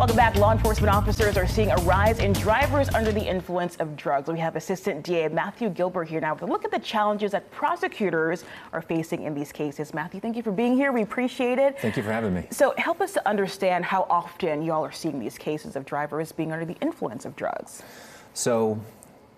Welcome back. Law enforcement officers are seeing a rise in drivers under the influence of drugs. We have Assistant DA Matthew Gilbert here now with a look at the challenges that prosecutors are facing in these cases. Matthew, thank you for being here. We appreciate it. Thank you for having me. So help us to understand how often y'all are seeing these cases of drivers being under the influence of drugs. So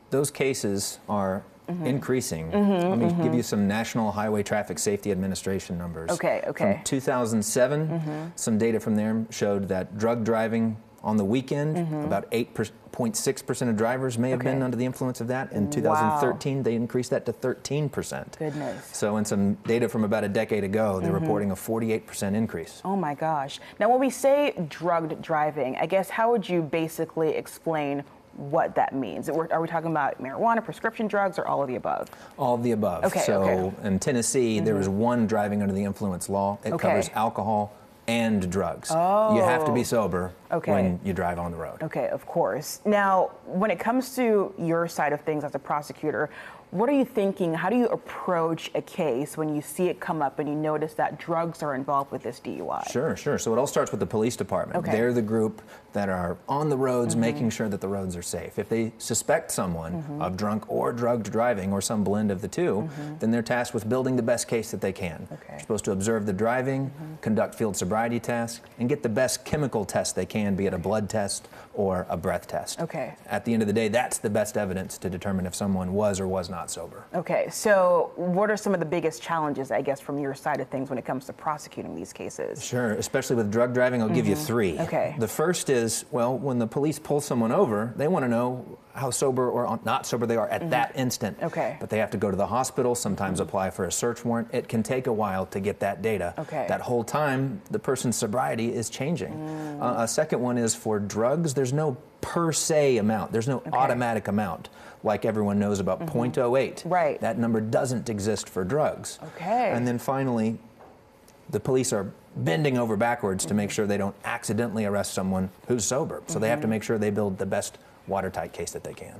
those cases are increasing. Let me give you some National Highway Traffic Safety Administration numbers. Okay. From 2007, some data from there showed that drug driving on the weekend, about 8.6% of drivers may have been under the influence of that. In 2013, they increased that to 13%. Goodness. So in some data from about a decade ago, they're reporting a 48% increase. Oh my gosh. Now, when we say drugged driving, I guess how would you basically explain what that means? Are we talking about marijuana, prescription drugs, or all of the above? All of the above. So in Tennessee, there is one driving under the influence law. It covers alcohol and drugs. You have to be sober when you drive on the road. Okay, of course. Now, when it comes to your side of things as a prosecutor, what are you thinking? How do you approach a case when you see it come up and you notice that drugs are involved with this DUI? Sure. So it all starts with the police department. They're the group that are on the roads making sure that the roads are safe. If they suspect someone of drunk or drugged driving or some blend of the two, then they're tasked with building the best case that they can. They're supposed to observe the driving, conduct field sobriety tests, and get the best chemical test they can, be it a blood test or a breath test. At the end of the day, that's the best evidence to determine if someone was or was not sober. Okay, so what are some of the biggest challenges, I guess, from your side of things when it comes to prosecuting these cases? Sure, especially with drug driving, I'll give you three. The first is, well, when the police pull someone over, they want to know how sober or not sober they are at that instant. But they have to go to the hospital, sometimes apply for a search warrant. It can take a while to get that data. That whole time, the person's sobriety is changing. A second one is for drugs, there's no per se amount. There's no automatic amount like everyone knows about 0.08. That number doesn't exist for drugs. And then finally, the police are bending over backwards to make sure they don't accidentally arrest someone who's sober. So they have to make sure they build the best watertight case that they can.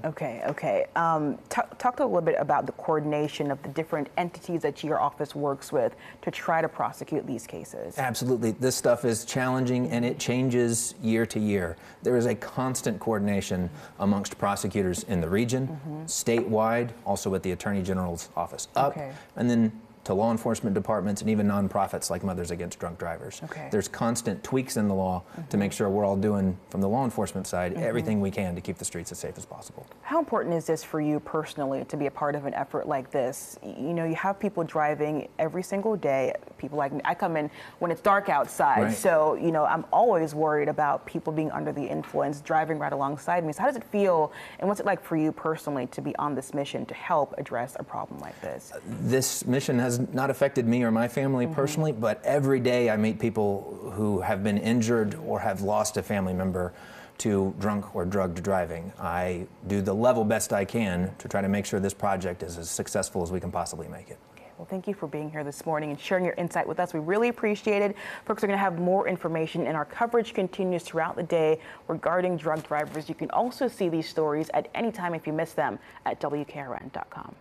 Talk a little bit about the coordination of the different entities that your office works with to try to prosecute these cases. Absolutely. This stuff is challenging and it changes year to year. There is a constant coordination amongst prosecutors in the region, statewide, also at the Attorney General's office up, and then to law enforcement departments and even nonprofits like Mothers Against Drunk Drivers. There's constant tweaks in the law to make sure we're all doing, from the law enforcement side, everything we can to keep the streets as safe as possible. How important is this for you personally to be a part of an effort like this? You know, you have people driving every single day. People like me, I come in when it's dark outside, so, you know, I'm always worried about people being under the influence, driving right alongside me. So how does it feel, and what's it like for you personally to be on this mission to help address a problem like this? This mission has not affected me or my family personally, but every day I meet people who have been injured or have lost a family member to drunk or drugged driving. I do the level best I can to try to make sure this project is as successful as we can possibly make it. Well, thank you for being here this morning and sharing your insight with us. We really appreciate it. Folks are going to have more information, and our coverage continues throughout the day regarding drug drivers. You can also see these stories at any time if you miss them at WKRN.com.